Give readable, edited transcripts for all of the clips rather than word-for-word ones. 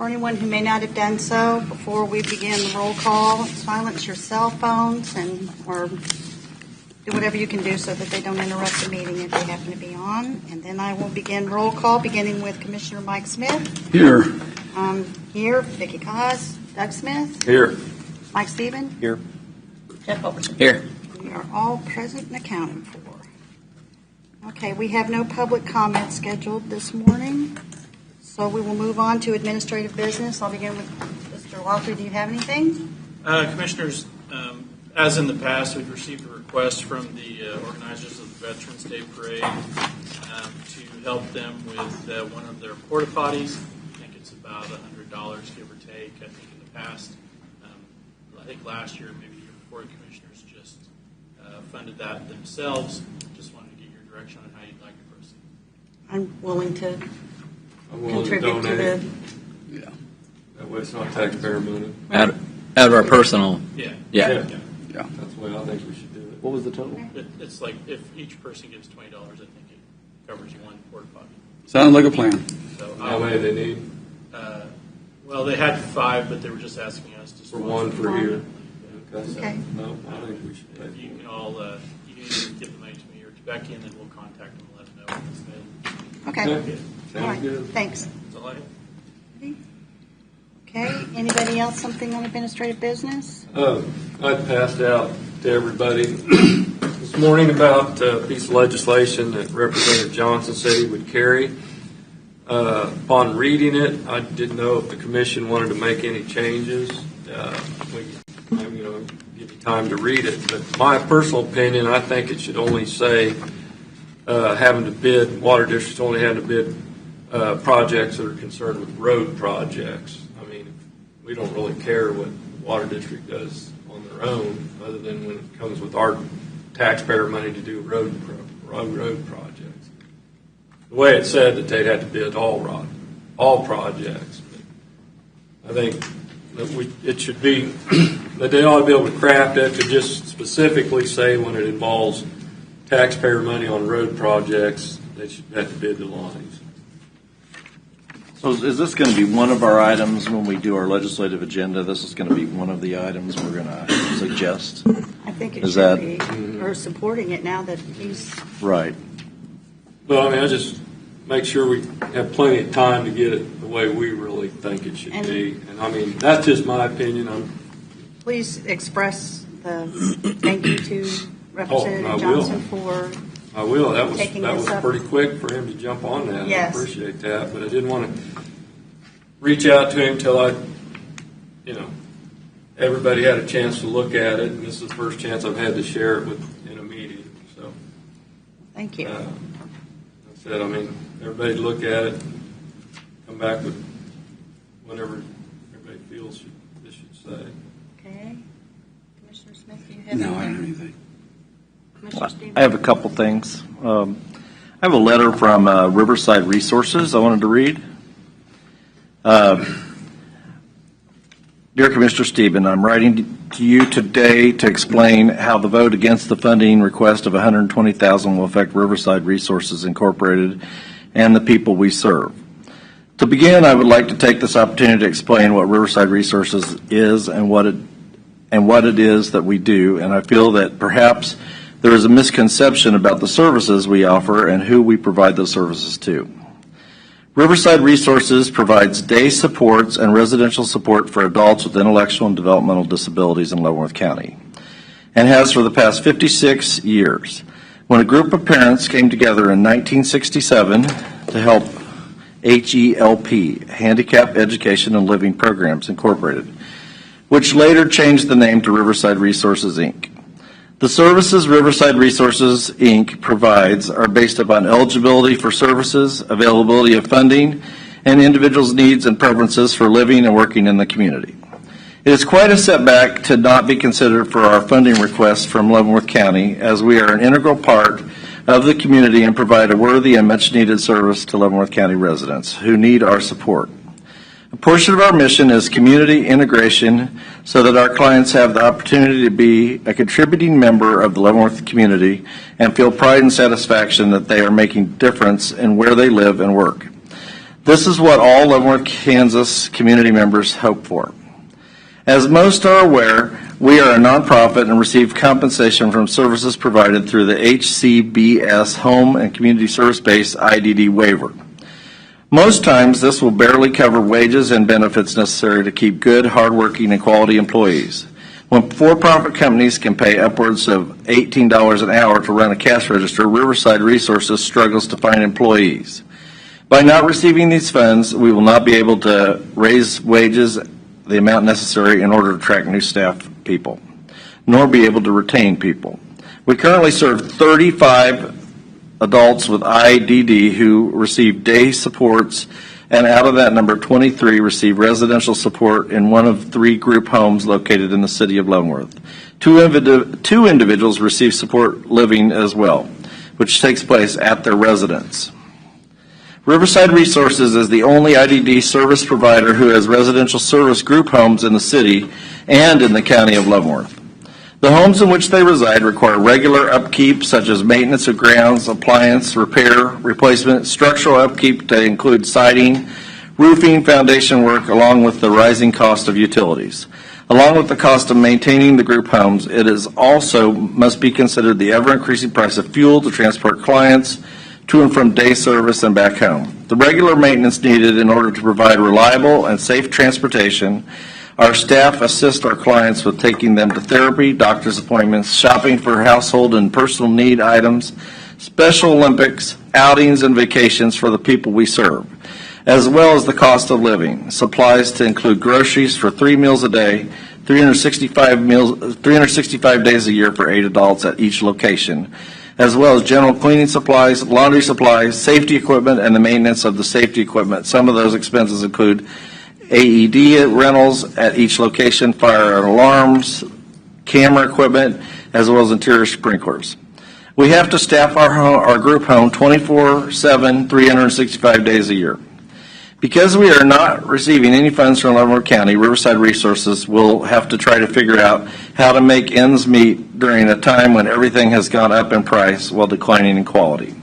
For anyone who may not have done so, before we begin the roll call, silence your cell phones or do whatever you can do so that they don't interrupt the meeting if they happen to be on. And then I will begin roll call, beginning with Commissioner Mike Smith. Here. Here. Vicki Cos. Doug Smith. Here. Mike Stevens. Here. Jeff Overton. Here. We are all present and accounted for. Okay, we have no public comment scheduled this morning, so we will move on to administrative business. I'll begin with Mr. Walker. Do you have anything? Commissioners, as in the past, we've received a request from the organizers of the Veterans Day Parade to help them with one of their porta potties. I think it's about $100, give or take. I think in the past, I think last year, maybe the year before, the commissioners just funded that themselves. Just wanted to get your direction on how you'd like to proceed. I'm willing to contribute to to the. Yeah. That way it's not taxpayer money. Out of our personal. Yeah. Yeah. That's the way I think we should do it. What was the total? It's like if each person gives $20, I think it covers one porta potty. Sounds like a plan. So How many they need? Well, they had 5, but they were just asking us to For one per year. Okay. No, I think we should pay If you can all, you can either give the money to me or to Becky, and then we'll contact them and let them know when it's available. Okay. Okay. All Sounds right. good. Thanks. That's all I have. Okay. Anybody else? Something on administrative business? I passed out to everybody this morning about a piece of legislation that Representative Johnson said he would carry. Upon reading it, I didn't know if the commission wanted to make any changes. I'm going to give you time to read it, but my personal opinion, I think it should only say having to bid, water districts only having to bid projects that are concerned with road projects. I mean, we don't really care what the water district does on their own, other than when it comes with our taxpayer money to do road projects. The way it said that they'd have to bid all projects. But I think that it should be that they ought to be able to craft it to just specifically say when it involves taxpayer money on road projects, they should have to bid the lines. So is this going to be one of our items when we do our legislative agenda? This is going to be one of the items we're going to suggest? I think it Is should that- be. Or supporting it now that he's. Right. Well, I mean, I just make sure we have plenty of time to get it the way we really think it should be. And I mean, that's just my opinion. Please express the thank you to Representative Johnson for. I will. That was Taking this up. pretty quick for him to jump on that. Yes. I appreciate that, but I didn't want to reach out to him till everybody had a chance to look at it, and this is the first chance I've had to share it in a meeting. So, Thank you. I said, I mean, everybody look at it, come back with whatever everybody feels this should say. Okay. Commissioner Smith, do you have No, I anything? don't have anything. Commissioner Stevens? I have a couple things. I have a letter from Riverside Resources I wanted to read. Dear Commissioner Stevens, I'm writing to you today to explain how the vote against the funding request of $120,000 will affect Riverside Resources Incorporated and the people we serve. To begin, I would like to take this opportunity to explain what Riverside Resources is and what it is that we do, and I feel that perhaps there is a misconception about the services we offer and who we provide those services to. Riverside Resources provides day supports and residential support for adults with intellectual and developmental disabilities in Leavenworth County, and has for the past 56 years. When a group of parents came together in 1967 to help HELP, Handicap Education and Living Programs Incorporated, which later changed the name to Riverside Resources, Inc. The services Riverside Resources, Inc. provides are based upon eligibility for services, availability of funding, and individuals' needs and preferences for living and working in the community. It is quite a setback to not be considered for our funding requests from Leavenworth County, as we are an integral part of the community and provide a worthy and much-needed service to Leavenworth County residents who need our support. A portion of our mission is community integration so that our clients have the opportunity to be a contributing member of the Leavenworth community and feel pride and satisfaction that they are making a difference in where they live and work. This is what all Leavenworth, Kansas community members hope for. As most are aware, we are a nonprofit and receive compensation from services provided through the HCBS Home and Community Service-Based IDD waiver. Most times, this will barely cover wages and benefits necessary to keep good, hardworking, and quality employees. When for-profit companies can pay upwards of $18 an hour to run a cash register, Riverside Resources struggles to find employees. By not receiving these funds, we will not be able to raise wages the amount necessary in order to attract new staff people, nor be able to retain people. We currently serve 35 adults with IDD who receive day supports, and out of that number, 23 receive residential support in one of 3 group homes located in the city of Leavenworth. Two individuals receive support living as well, which takes place at their residence. Riverside Resources is the only IDD service provider who has residential service group homes in the city and in the county of Leavenworth. The homes in which they reside require regular upkeep, such as maintenance of grounds, appliance, repair, replacement, structural upkeep to include siding, roofing, foundation work, along with the rising cost of utilities. Along with the cost of maintaining the group homes, it is also must be considered the ever-increasing price of fuel to transport clients to and from day service and back home. The regular maintenance needed in order to provide reliable and safe transportation. Our staff assist our clients with taking them to therapy, doctor's appointments, shopping for household and personal need items, Special Olympics, outings, and vacations for the people we serve, as well as the cost of living. Supplies to include groceries for 3 meals a day, 365 days a year for 8 adults at each location, as well as general cleaning supplies, laundry supplies, safety equipment, and the maintenance of the safety equipment. Some of those expenses include AED rentals at each location, fire alarms, camera equipment, as well as interior sprinklers. We have to staff our group home 24/7, 365 days a year. Because we are not receiving any funds from Leavenworth County, Riverside Resources will have to try to figure out how to make ends meet during a time when everything has gone up in price while declining in quality.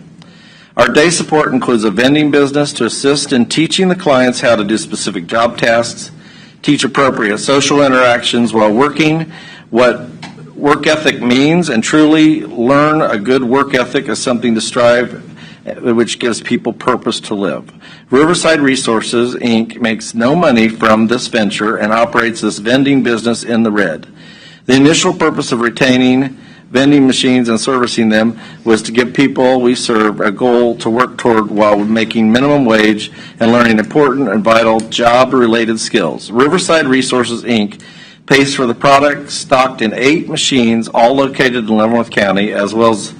Our day support includes a vending business to assist in teaching the clients how to do specific job tasks, teach appropriate social interactions while working, what work ethic means, and truly learn a good work ethic as something to strive, which gives people purpose to live. Riverside Resources, Inc. makes no money from this venture and operates this vending business in the red. The initial purpose of retaining vending machines and servicing them was to give people we serve a goal to work toward while making minimum wage and learning important and vital job-related skills. Riverside Resources, Inc. pays for the product stocked in 8 machines, all located in Leavenworth County, as well as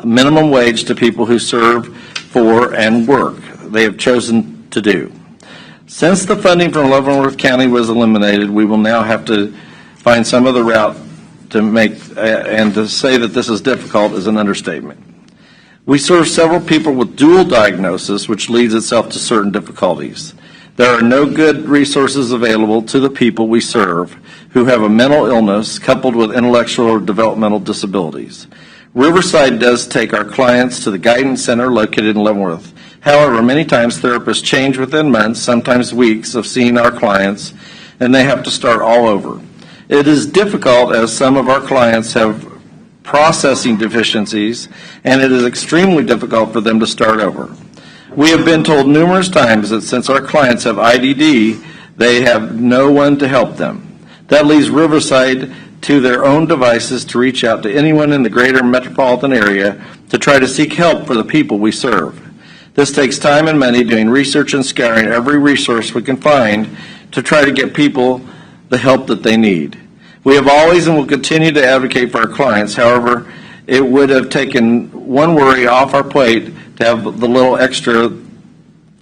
minimum wage to people who serve for and work they have chosen to do. Since the funding from Leavenworth County was eliminated, we will now have to find some other route to make, and to say that this is difficult is an understatement. We serve several people with dual diagnosis, which leads itself to certain difficulties. There are no good resources available to the people we serve who have a mental illness coupled with intellectual or developmental disabilities. Riverside does take our clients to the guidance center located in Leavenworth. However, many times therapists change within months, sometimes weeks, of seeing our clients, and they have to start all over. It is difficult as some of our clients have processing deficiencies, and it is extremely difficult for them to start over. We have been told numerous times that since our clients have IDD, they have no one to help them. That leaves Riverside to their own devices to reach out to anyone in the greater metropolitan area to try to seek help for the people we serve. This takes time and money doing research and scouring every resource we can find to try to get people the help that they need. We have always and will continue to advocate for our clients. However, it would have taken one worry off our plate to have the little extra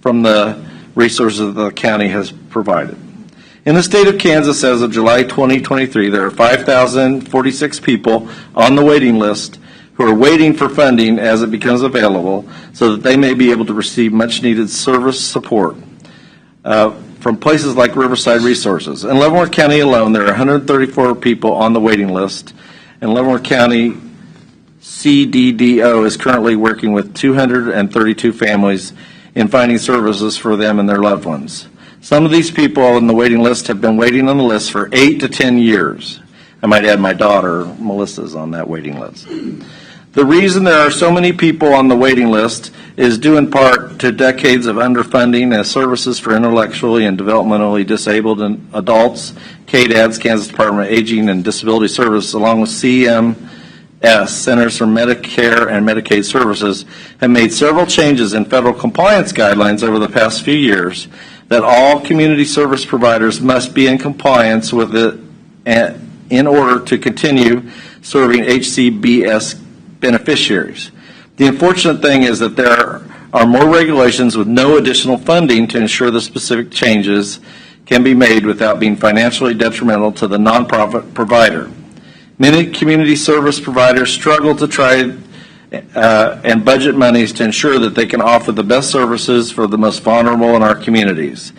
from the resources that the county has provided. In the state of Kansas, as of July 2023, there are 5,046 people on the waiting list who are waiting for funding as it becomes available so that they may be able to receive much-needed service support from places like Riverside Resources. In Leavenworth County alone, there are 134 people on the waiting list, and Leavenworth County CDDO is currently working with 232 families in finding services for them and their loved ones. Some of these people on the waiting list have been waiting on the list for 8 to 10 years. I might add my daughter, Melissa's on that waiting list. The reason there are so many people on the waiting list is due in part to decades of underfunding as services for intellectually and developmentally disabled adults, KDADS, Kansas Department of Aging and Disability Services, along with CMS, Centers for Medicare and Medicaid Services, have made several changes in federal compliance guidelines over the past few years that all community service providers must be in compliance with it in order to continue serving HCBS beneficiaries. The unfortunate thing is that there are more regulations with no additional funding to ensure the specific changes can be made without being financially detrimental to the nonprofit provider. Many community service providers struggle to try and budget monies to ensure that they can offer the best services for the most vulnerable in our communities,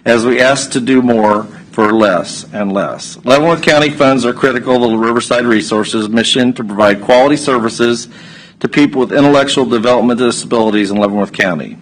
as we ask to do more for less and less. Leavenworth County funds are critical to the Riverside Resources mission to provide quality services to people with intellectual development disabilities in Leavenworth County.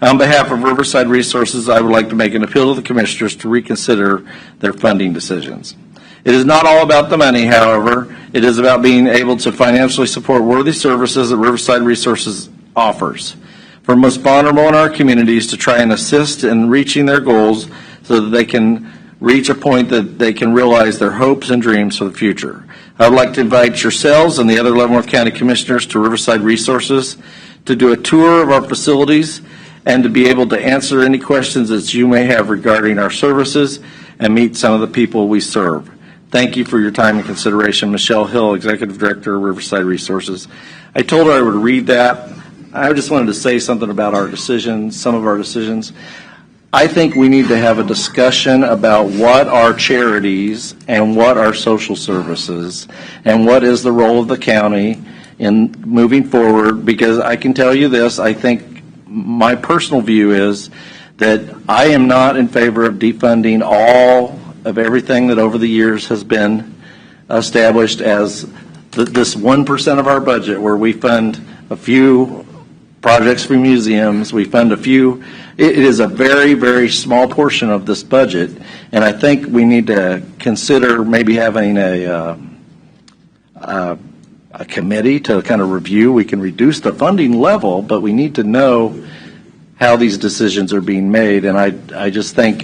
On behalf of Riverside Resources, I would like to make an appeal to the commissioners to reconsider their funding decisions. It is not all about the money, however. It is about being able to financially support worthy services that Riverside Resources offers for most vulnerable in our communities to try and assist in reaching their goals so that they can reach a point that they can realize their hopes and dreams for the future. I would like to invite yourselves and the other Leavenworth County Commissioners to Riverside Resources to do a tour of our facilities and to be able to answer any questions that you may have regarding our services and meet some of the people we serve. Thank you for your time and consideration. Michelle Hill, Executive Director of Riverside Resources. I told her I would read that. I just wanted to say something about our decisions, some of our decisions. I think we need to have a discussion about what are charities and what are social services and what is the role of the county in moving forward, because I can tell you this, I think my personal view is that I am not in favor of defunding all of everything that over the years has been established as this 1% of our budget where we fund a few projects for museums, we fund a few. It is a very, very small portion of this budget, and I think we need to consider maybe having a committee to kind of review. We can reduce the funding level, but we need to know how these decisions are being made, and I just think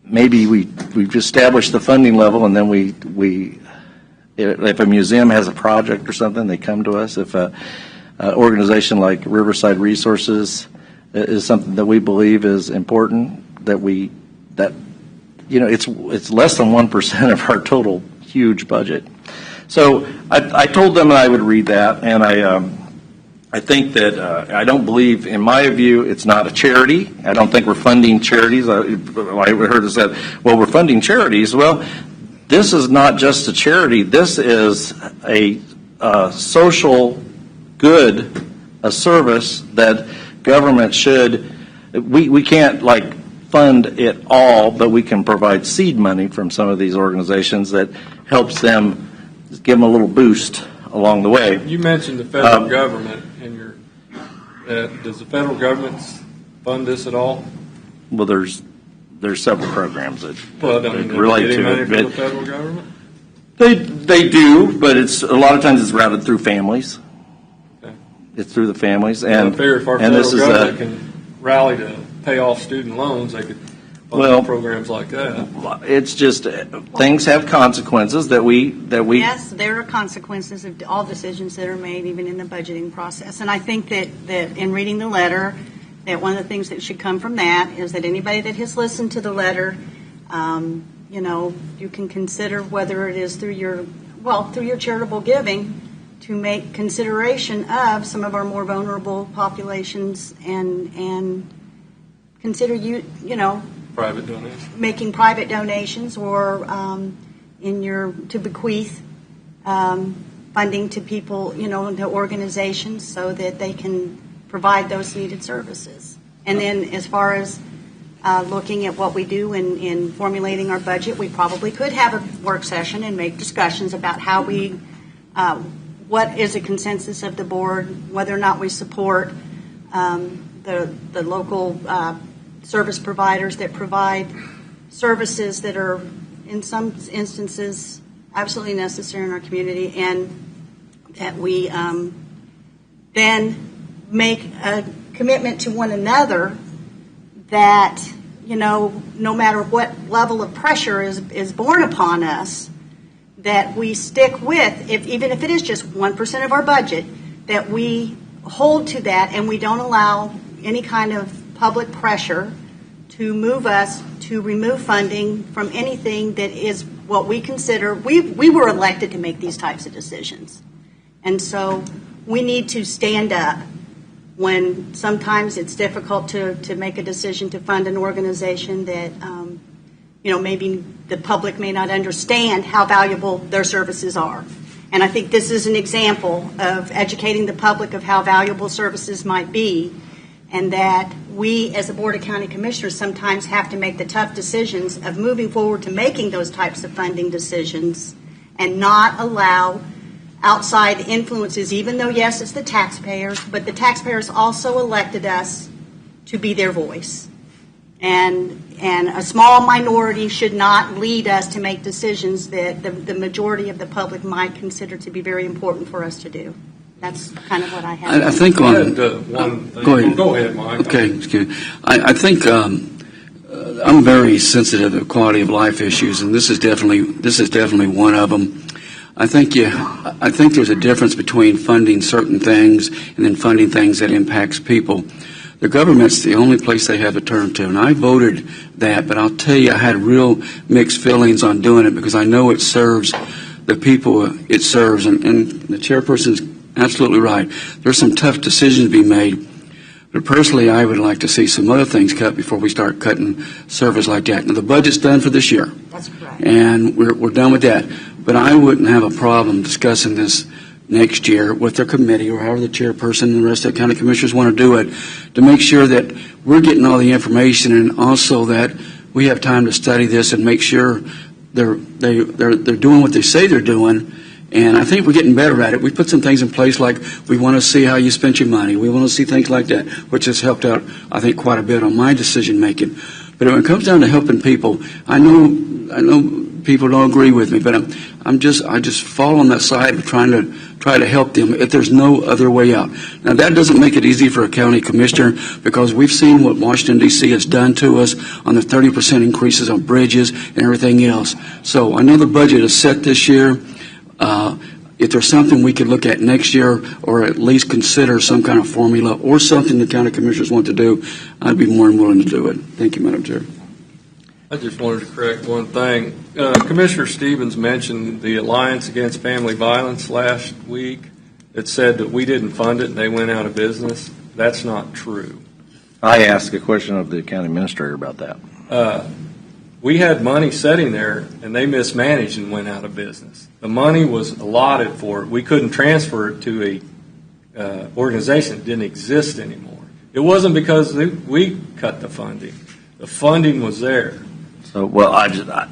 maybe we've established the funding level, and then if a museum has a project or something, they come to us. If an organization like Riverside Resources is something that we believe is important, that it's less than 1% of our total huge budget. So I told them that I would read that, and I think that I don't believe, in my view, it's not a charity. I don't think we're funding charities. I heard it said, well, we're funding charities. Well, this is not just a charity. This is a social good, a service that government should, we can't fund it all, but we can provide seed money from some of these organizations that helps them, give them a little boost along the way. You mentioned the federal government in your, does the federal government fund this at all? Well, there's several programs that Relate relate to money it. from the federal government? They do, but it's a lot of times it's routed through families. Okay. It's through the families, Well, and if our and this federal is government can rally to pay off student loans, they could fund programs like that. it's just things have consequences that we. Yes, there are consequences of all decisions that are made, even in the budgeting process. And I think that in reading the letter, that one of the things that should come from that is that anybody that has listened to the letter, you can consider whether it is through your charitable giving to make consideration of some of our more vulnerable populations and consider Private donations. making private donations or to bequeath funding to people, to organizations so that they can provide those needed services. And then as far as looking at what we do in formulating our budget, we probably could have a work session and make discussions about how we what is a consensus of the board, whether or not we support the local service providers that provide services that are, in some instances, absolutely necessary in our community, and that we then make a commitment to one another that, no matter what level of pressure is borne upon us, that we stick with, even if it is just 1% of our budget, that we hold to that and we don't allow any kind of public pressure to move us to remove funding from anything that is what we consider. We were elected to make these types of decisions. And so we need to stand up when sometimes it's difficult to make a decision to fund an organization that, maybe the public may not understand how valuable their services are. And I think this is an example of educating the public of how valuable services might be, and that we as a Board of County Commissioners sometimes have to make the tough decisions of moving forward to making those types of funding decisions and not allow outside influences, even though, yes, it's the taxpayers, but the taxpayers also elected us to be their voice. And a small minority should not lead us to make decisions that the majority of the public might consider to be very important for us to do. That's kind of what I have. I think on one thing. go ahead. Go ahead, Mike. Okay, excuse me. I think I'm very sensitive to quality of life issues, and this is definitely one of them. I think there's a difference between funding certain things and then funding things that impacts people. The government's the only place they have to turn to, and I voted that, but I'll tell you, I had real mixed feelings on doing it because I know it serves the people it serves, and the chairperson's absolutely right. There's some tough decisions to be made, but personally, I would like to see some other things cut before we start cutting service like that. Now, the budget's done for this year. That's correct. And we're done with that. But I wouldn't have a problem discussing this next year with their committee or however the chairperson and the rest of the county commissioners want to do it, to make sure that we're getting all the information and also that we have time to study this and make sure they're doing what they say they're doing. And I think we're getting better at it. We put some things in place like we want to see how you spent your money. We want to see things like that, which has helped out, I think, quite a bit on my decision making. But when it comes down to helping people, I know people don't agree with me, but I just fall on that side of trying to help them if there's no other way out. Now, that doesn't make it easy for a county commissioner because we've seen what Washington, D.C. has done to us on the 30% increases on bridges and everything else. So I know the budget is set this year. If there's something we could look at next year or at least consider some kind of formula or something the county commissioners want to do, I'd be more than willing to do it. Thank you, Madam Chair. I just wanted to correct one thing. Commissioner Stevens mentioned the Alliance Against Family Violence last week. It said that we didn't fund it and they went out of business. That's not true. I asked a question of the county administrator about that. We had money sitting there and they mismanaged and went out of business. The money was allotted for it. We couldn't transfer it to a organization that didn't exist anymore. It wasn't because we cut the funding. The funding was there. So, well,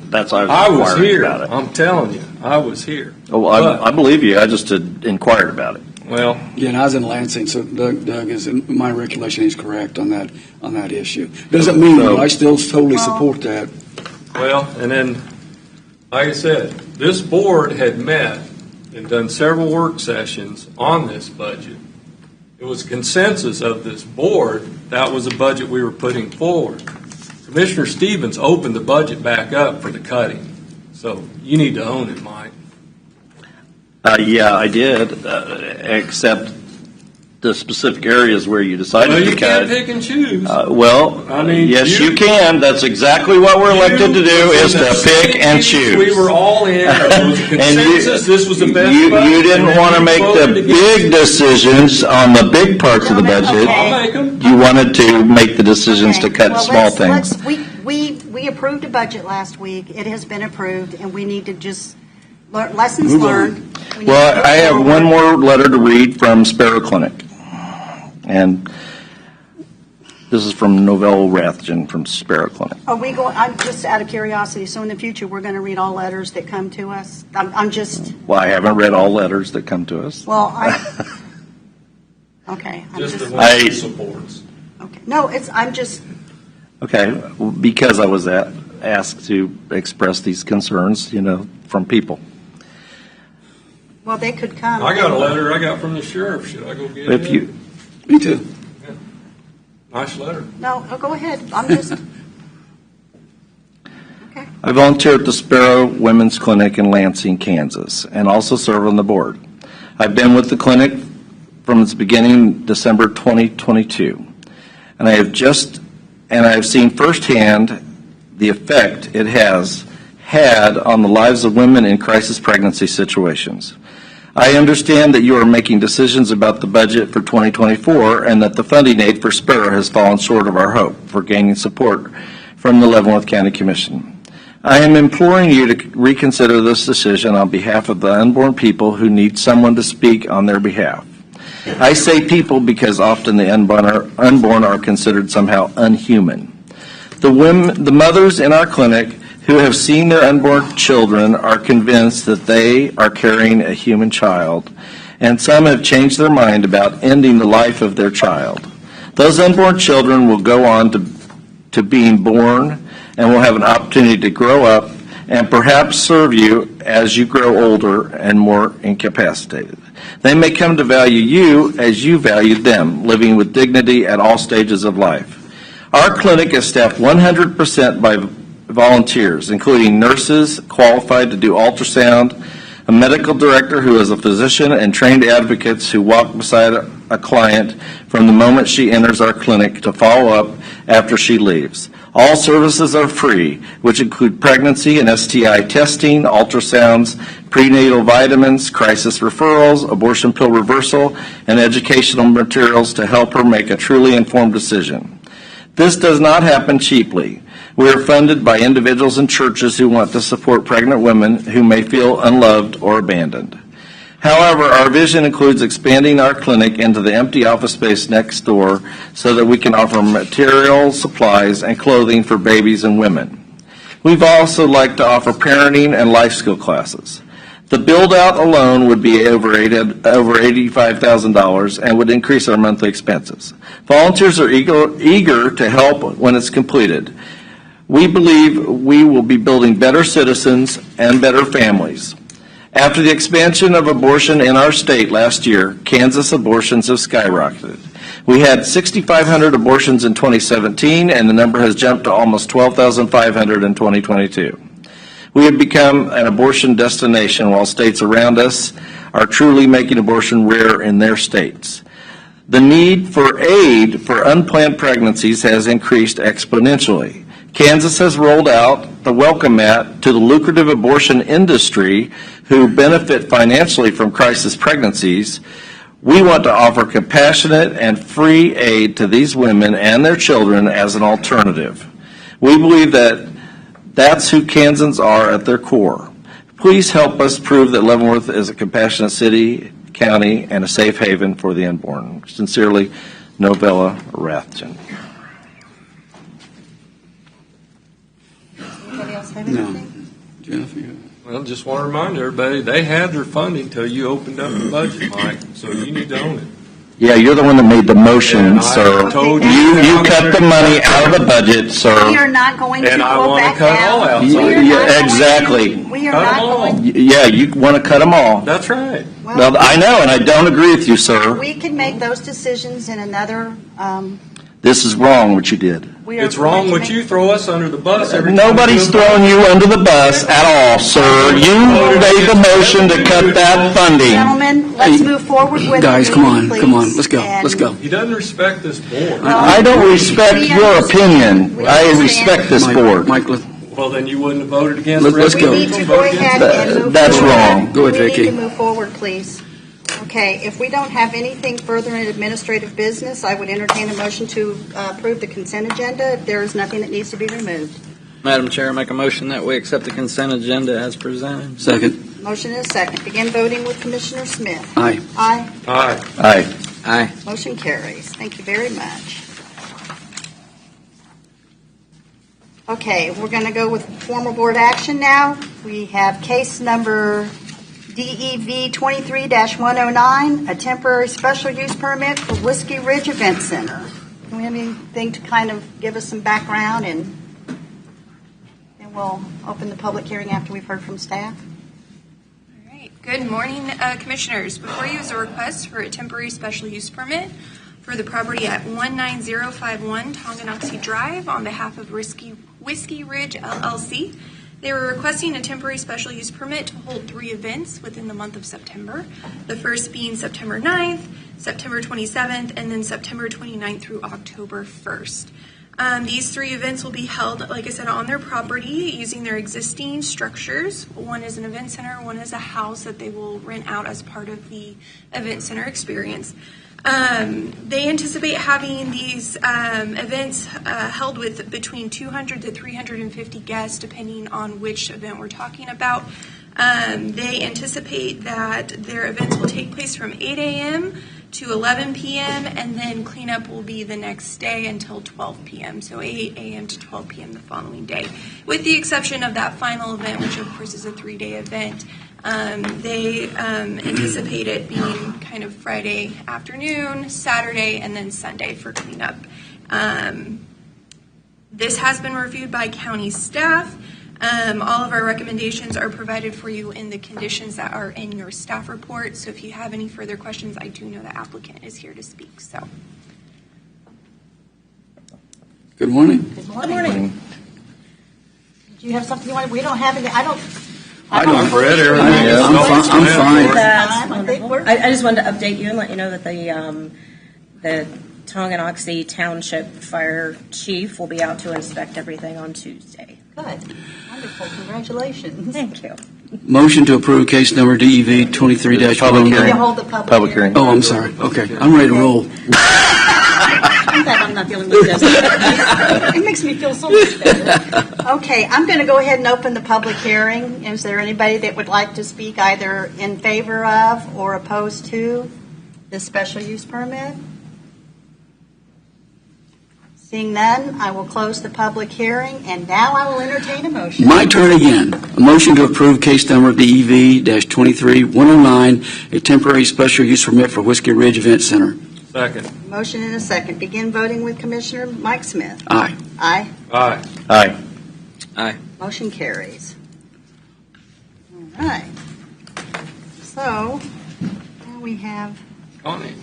that's why I was inquiring here. about it. I'm telling you, I was here. Oh, I believe you. I just inquired about it. Well, Yeah, and I was in Lansing, so Doug is, in my recollection, he's correct on that issue. Doesn't mean that I still totally support that. Well, and then, like I said, this board had met and done several work sessions on this budget. It was consensus of this board that was a budget we were putting forward. Commissioner Stevens opened the budget back up for the cutting, so you need to own it, Mike. Yeah, I did, except the specific areas where you decided Well, to you cut. can't pick and choose. I mean, yes, you can. That's exactly what we're elected to do, is to pick and choose. We were all in. There was a consensus. This was the best You budget. didn't want to make the big decisions on the big parts of the budget. I'll make them. You wanted to make the decisions to cut small things. We approved a budget last week. It has been approved, and we need to just learn lessons learned. We need Well, to I have forward. one more letter to read from Sparrow Clinic. And This is from Novell Rathjen from Sparrow Clinic. Are we going, I'm just out of curiosity, so in the future, we're going to read all letters that come to us? I'm just, Well, I haven't read all letters that come to us. well, okay. I'm Just the just, one he supports. okay. No, I'm just, Okay, because I was asked to express these concerns, from people. well, they could come. I got a letter I got from the sheriff. Should I go get If it? you, Me too. Nice letter. No, go ahead. I'm just, okay. I volunteer at the Sparrow Women's Clinic in Lansing, Kansas, and also serve on the board. I've been with the clinic from its beginning, December 2022, and I have seen firsthand the effect it has had on the lives of women in crisis pregnancy situations. I understand that you are making decisions about the budget for 2024 and that the funding aid for Sparrow has fallen short of our hope for gaining support from the Leavenworth County Commission. I am imploring you to reconsider this decision on behalf of the unborn people who need someone to speak on their behalf. I say people because often the unborn are considered somehow unhuman. The mothers in our clinic who have seen their unborn children are convinced that they are carrying a human child, and some have changed their mind about ending the life of their child. Those unborn children will go on to being born and will have an opportunity to grow up and perhaps serve you as you grow older and more incapacitated. They may come to value you as you valued them, living with dignity at all stages of life. Our clinic is staffed 100% by volunteers, including nurses qualified to do ultrasound, a medical director who is a physician, and trained advocates who walk beside a client from the moment she enters our clinic to follow up after she leaves. All services are free, which include pregnancy and STI testing, ultrasounds, prenatal vitamins, crisis referrals, abortion pill reversal, and educational materials to help her make a truly informed decision. This does not happen cheaply. We are funded by individuals and churches who want to support pregnant women who may feel unloved or abandoned. However, our vision includes expanding our clinic into the empty office space next door so that we can offer materials, supplies, and clothing for babies and women. We'd also like to offer parenting and life skill classes. The build-out alone would be over $85,000 and would increase our monthly expenses. Volunteers are eager to help when it's completed. We believe we will be building better citizens and better families. After the expansion of abortion in our state last year, Kansas abortions have skyrocketed. We had 6,500 abortions in 2017, and the number has jumped to almost 12,500 in 2022. We have become an abortion destination while states around us are truly making abortion rare in their states. The need for aid for unplanned pregnancies has increased exponentially. Kansas has rolled out the welcome mat to the lucrative abortion industry who benefit financially from crisis pregnancies. We want to offer compassionate and free aid to these women and their children as an alternative. We believe that that's who Kansans are at their core. Please help us prove that Leavenworth is a compassionate city, county, and a safe haven for the unborn. Sincerely, Novella Rathjen. Anybody else have No. anything? Jeff, you? Well, just want to remind everybody, they had their funding till you opened up the budget, Mike, so you need to own it. Yeah, you're the one that made the motion, And I sir. told You cut the money out of the budget, We sir. are not going to And I go want to back cut all down. out. We are Yeah, not going to- exactly. We are Cut not them all. going, Yeah, you want to cut them all. That's right. Well, I know, and I don't agree with you, sir. we can make those decisions in another, This is wrong what you did. we are It's wrong going to what make- you throw us under the bus every time. Nobody's throwing you under the bus at all, sir. You made the motion to cut that funding. Gentlemen, let's move forward with Guys, the come meeting, on, come on, please. let's go, And- let's go. He doesn't respect this board. I don't respect We your opinion. we I understand. respect this Mike, board. Mike, Well, then you wouldn't have voted against Let's the go. We resolution. need to go ahead and move That's forward. wrong. Go ahead, We Vicki. need to move forward, please. Okay, if we don't have anything further in administrative business, I would entertain a motion to approve the consent agenda if there is nothing that needs to be removed. Madam Chair, I make a motion that we accept the consent agenda as presented. Second. Motion is second. Begin voting with Commissioner Smith. Aye. Aye. Aye. Aye. Aye. Motion carries. Thank you very much. Okay, we're going to go with formal board action now. We have case number DEV 23-109, a temporary special use permit for Whiskey Ridge Event Center. Do we have anything to kind of give us some background, and then we'll open the public hearing after we've heard from staff? All right. Good morning, Commissioners. Before you is a request for a temporary special use permit for the property at 19051 Tonganoxie Drive on behalf of Whiskey Ridge LLC. They were requesting a temporary special use permit to hold 3 events within the month of September. The first being September 9th, September 27th, and then September 29th through October 1st. These 3 events will be held, like I said, on their property using their existing structures. One is an event center, one is a house that they will rent out as part of the event center experience. They anticipate having these events held with between 200 to 350 guests, depending on which event we're talking about. They anticipate that their events will take place from 8 a.m. to 11 p.m., and then cleanup will be the next day until 12 p.m., so 8 a.m. to 12 p.m. the following day, with the exception of that final event, which of course is a 3-day event. They anticipate it being kind of Friday afternoon, Saturday, and then Sunday for cleanup. This has been reviewed by county staff. All of our recommendations are provided for you in the conditions that are in your staff report. So if you have any further questions, I do know the applicant is here to speak. So. Good morning. Good morning. Did you have something you wanted? We don't have any. I don't. I've read everything. I'm fine. That's I think we're- I just wanted to update you and let you know that the Tonganoxie Township Fire Chief will be out to inspect everything on Tuesday. Good. Wonderful. Congratulations. Thank you. Motion to approve case number DEV 23-109. Public Can you hearing. hold the Public hearing. Oh, I'm sorry. Okay, I'm ready to roll. I'm glad I'm not dealing with this. It makes me feel so much better. Okay, I'm going to go ahead and open the public hearing. Is there anybody that would like to speak either in favor of or opposed to this special use permit? Seeing none, I will close the public hearing, and now I will entertain a motion. My turn again. A motion to approve case number DEV-23-109, a temporary special use permit for Whiskey Ridge Event Center. Second. Motion and a second. Begin voting with Commissioner Mike Smith. Aye. Aye. Aye. Aye. Aye. Motion carries. All right. So, now we have Connie.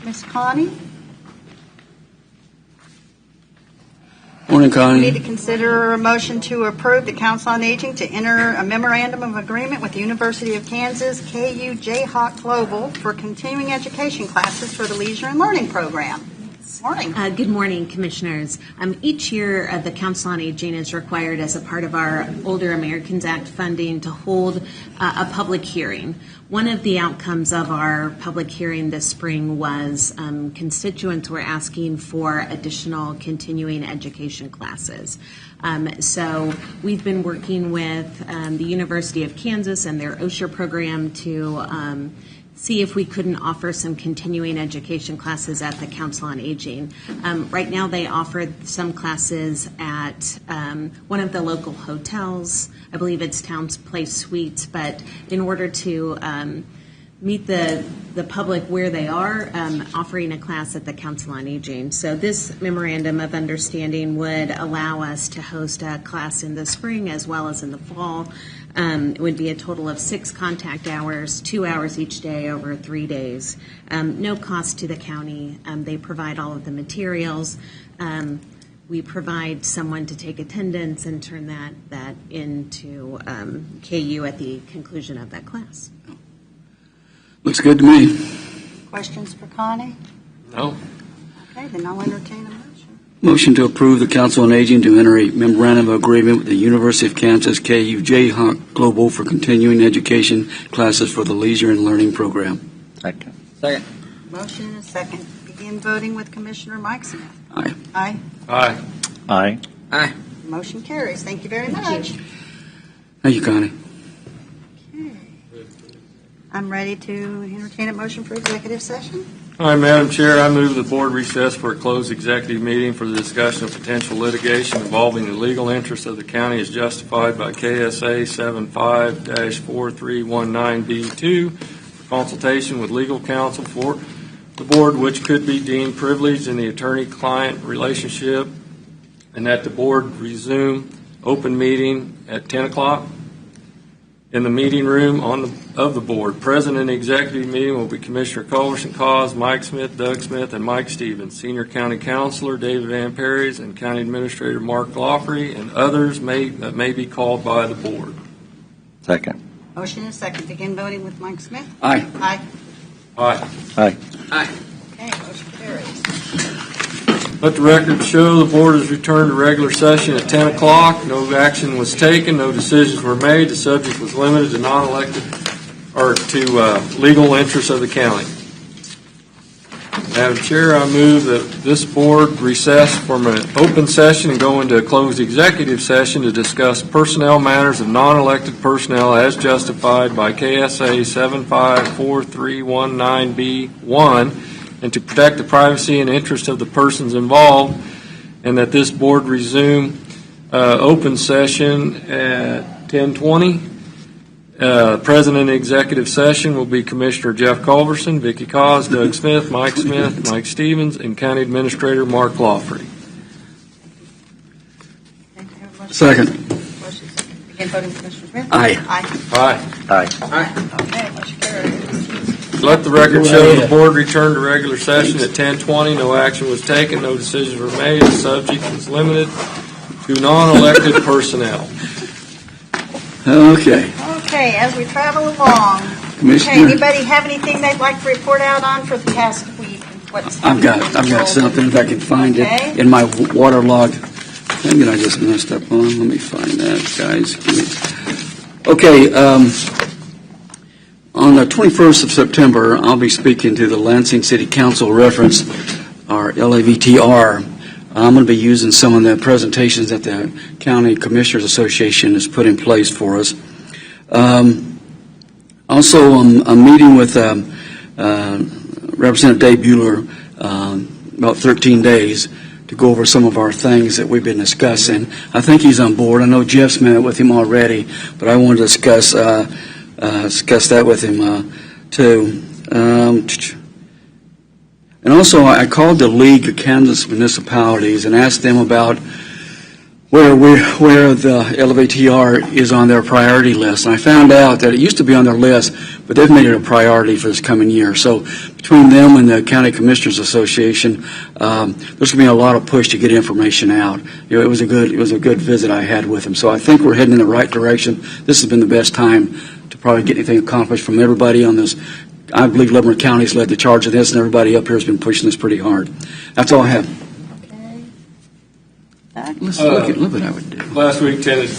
Miss Connie. Morning, We Connie. need to consider a motion to approve the Council on Aging to enter a memorandum of agreement with the University of Kansas KU Jayhawk Global for continuing education classes for the Leisure and Learning Program. Morning. Good morning, Commissioners. Each year, the Council on Aging is required as a part of our Older Americans Act funding to hold a public hearing. One of the outcomes of our public hearing this spring was constituents were asking for additional continuing education classes. So we've been working with the University of Kansas and their OSHA program to see if we couldn't offer some continuing education classes at the Council on Aging. Right now, they offer some classes at one of the local hotels. I believe it's Towns Place Suites, but in order to meet the public where they are, offering a class at the Council on Aging. So this memorandum of understanding would allow us to host a class in the spring as well as in the fall. It would be a total of 6 contact hours, 2 hours each day over 3 days. No cost to the county. They provide all of the materials. We provide someone to take attendance and turn that into KU at the conclusion of that class. Looks good to me. Questions for Connie? No. Okay, then I'll entertain a motion. Motion to approve the Council on Aging to enter a memorandum of agreement with the University of Kansas KU Jayhawk Global for continuing education classes for the Leisure and Learning Program. Second. Second. Motion and a second. Begin voting with Commissioner Mike Smith. Aye. Aye. Aye. Aye. Aye. Motion carries. Thank you very much. Thank you, Connie. I'm ready to entertain a motion for executive session. All right, Madam Chair, I move the board recess for a closed executive meeting for the discussion of potential litigation involving the legal interests of the county as justified by KSA 75-4319B2 for consultation with legal counsel for the board, which could be deemed privileged in the attorney-client relationship, and that the board resume open meeting at 10 o'clock in the meeting room of the board. Present in the executive meeting will be Commissioner Culverson Cause, Mike Smith, Doug Smith, and Mike Stevens, Senior County Counselor David Van Perrys, and County Administrator Mark Lawfrey, and others that may be called by the board. Second. Motion and second. Begin voting with Mike Smith. Aye. Aye. Aye. Aye. Okay, motion carries. Let the record show the board has returned to regular session at 10 o'clock. No action was taken. No decisions were made. The subject was limited to non-elected or to legal interests of the county. Madam Chair, I move that this board recess from an open session and go into a closed executive session to discuss personnel matters of non-elected personnel as justified by KSA 754319B1 and to protect the privacy and interest of the persons involved, and that this board resume open session at 10:20. Present in the executive session will be Commissioner Jeff Culverson, Vicki Cause, Doug Smith, Mike Stevens, and County Administrator Mark Lawfrey. Second. Motion second. Begin voting, Commissioner Smith. Aye. Aye. Aye. Aye. Okay, motion carries. Let the record show the board returned to regular session at 10:20. No action was taken. No decisions were made. The subject is limited to non-elected personnel. Okay. Okay, as we travel along. Okay, Commissioner, anybody have anything they'd like to report out on for the past week? What's I've got something if I can find Okay. it in my waterlogged thing that I just messed up on. Let me find that, guys. Okay, on the 21st of September, I'll be speaking to the Lansing City Council reference, our LAVTR. I'm going to be using some of the presentations that the County Commissioners Association has put in place for us. Also, I'm meeting with Representative Dave Bueller about 13 days to go over some of our things that we've been discussing. I think he's on board. I know Jeff's met with him already, but I want to discuss that with him too. And also, I called the League of Kansas Municipalities and asked them about where the LVTR is on their priority list. And I found out that it used to be on their list, but they've made it a priority for this coming year. So between them and the County Commissioners Association, there's going to be a lot of push to get information out. You know, it was a good visit I had with them. So I think we're heading in the right direction. This has been the best time to probably get anything accomplished from everybody on this. I believe Leavenworth County's led the charge of this, and everybody up here has been pushing this pretty hard. That's all I have. Let's look at what I would do. Last week attended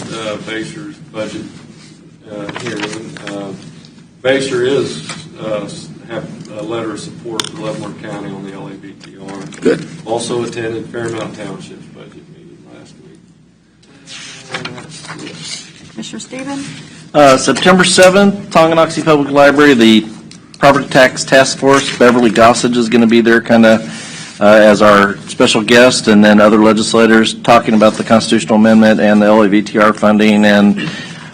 Basher's budget hearing. Basher have a letter of support for Leavenworth County on the LAVTR. Good. Also attended Fairmount Township's budget meeting last week. Commissioner Stevens? September 7th, Tonganoxie Public Library, the Property Tax Task Force, Beverly Gossage is going to be there kind of as our special guest, and then other legislators talking about the constitutional amendment and the LAVTR funding and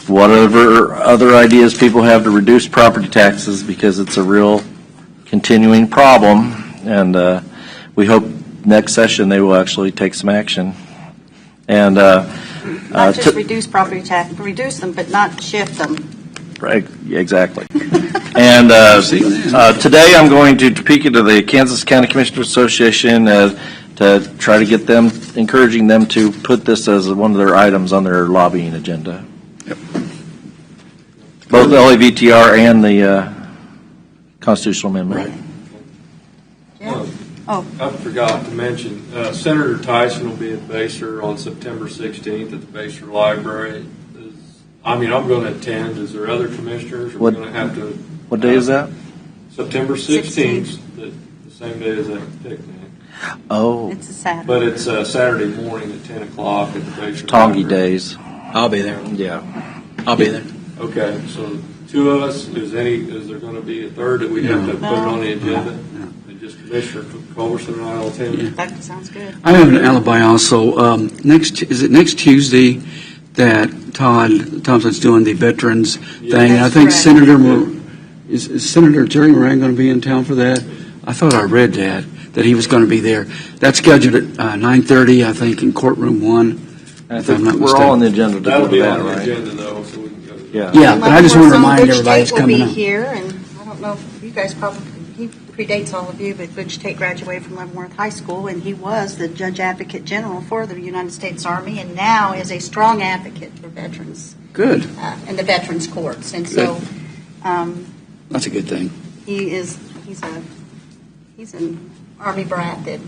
whatever other ideas people have to reduce property taxes, because it's a real continuing problem, and we hope next session they will actually take some action. And Not just reduce property tax, reduce them, but not shift them. Right, exactly. And today I'm going to Topeka to the Kansas County Commissioners Association to try to get them, encouraging them to put this as one of their items on their lobbying agenda. Yep. Both the LAVTR and the constitutional amendment. Right. Yeah. I forgot to mention, Senator Tyson will be at Basher on September 16th at the Basher Library. I'm going to attend. Is there other commissioners? We're going to have to. What day is that? September 16th, the same day as that picnic. Oh, It's a Saturday. But it's Saturday morning at 10 o'clock at the Basher Tongi Library. days. I'll be there. Yeah. I'll be there. Okay, so two of us. Is there going to be a third that we have to put on the agenda? No. And just Commissioner Culberson and I will attend. Yeah. That sounds good. I have an alibi also. Is it next Tuesday that Todd Thompson's doing the veterans thing? And I That's think correct. Is Senator Jerry Moran going to be in town for that? I thought I read that he was going to be there. That's scheduled at 9:30, I think, in courtroom 1. I think we're all on the agenda to That'll go be to that, on the right? agenda though, so we can go to that. Yeah. Yeah, but I just want to remind Butch everybody it's Tate will coming be up. here, and I don't know if you guys probably, he predates all of you, but Butch Tate graduated from Leavenworth High School, and he was the Judge Advocate General for the United States Army, and now is a strong advocate for veterans Good. in the veterans courts. And so That's a good thing. he's an Army brat that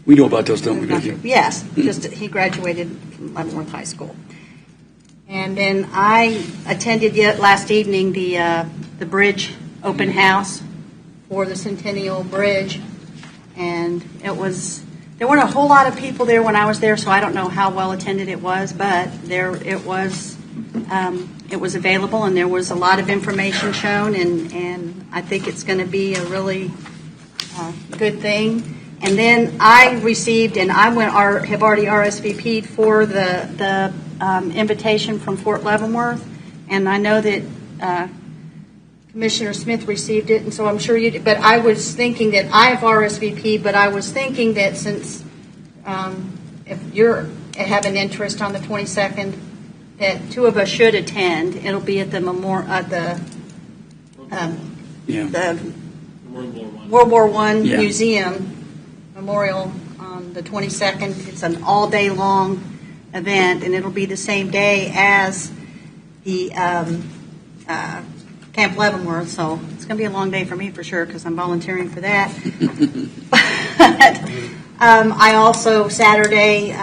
We know about those, don't we, Vicki? Yes, just he graduated from Leavenworth High School. And then I attended last evening the bridge open house for the Centennial Bridge, and there weren't a whole lot of people there when I was there, so I don't know how well attended it was, but it was available, and there was a lot of information shown, and I think it's going to be a really good thing. And then I received, and have already RSVP'd for the invitation from Fort Leavenworth, and I know that Commissioner Smith received it, and so I'm sure you did. But I was thinking that I've RSVP'd, but I was thinking that since if you're have an interest on the 22nd, that two of us should attend. It'll be at the World War I Yeah. Museum Memorial on the 22nd. It's an all-day long event, and it'll be the same day as the Camp Leavenworth, so it's going to be a long day for me for sure because I'm volunteering for that. But I also Saturday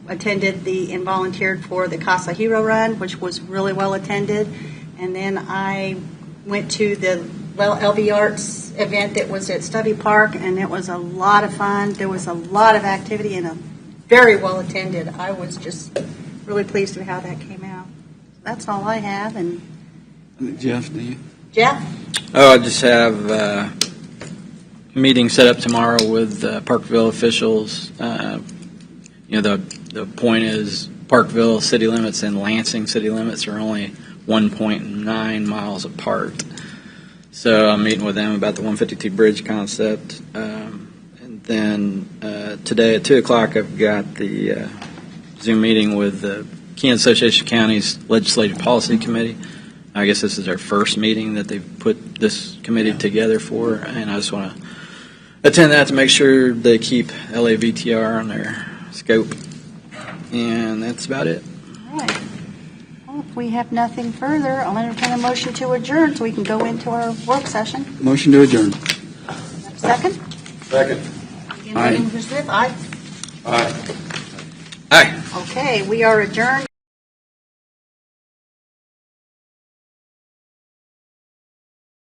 attended and volunteered for the Casa Hero Run, which was really well attended, and then I went to the LV Arts event that was at Stubby Park, and it was a lot of fun. There was a lot of activity and very well attended. I was just really pleased with how that came out. That's all I have. And Jeff, do you? Jeff? Oh, I just have a meeting set up tomorrow with Parkville officials. The point is Parkville city limits and Lansing city limits are only 1.9 miles apart. So I'm meeting with them about the 152 bridge concept. And then today at 2 o'clock I've got the Zoom meeting with the Kansas Association of Counties Legislative Policy Committee. I guess this is our first meeting that they've put this committee together for, and I just want to attend that to make sure they keep LAVTR on their scope. And that's about it. All right. Well, if we have nothing further, I'll entertain a motion to adjourn so we can go into our work session. Motion to adjourn. Second? Second. Aye. Aye. Aye. Aye. Okay, we are adjourned.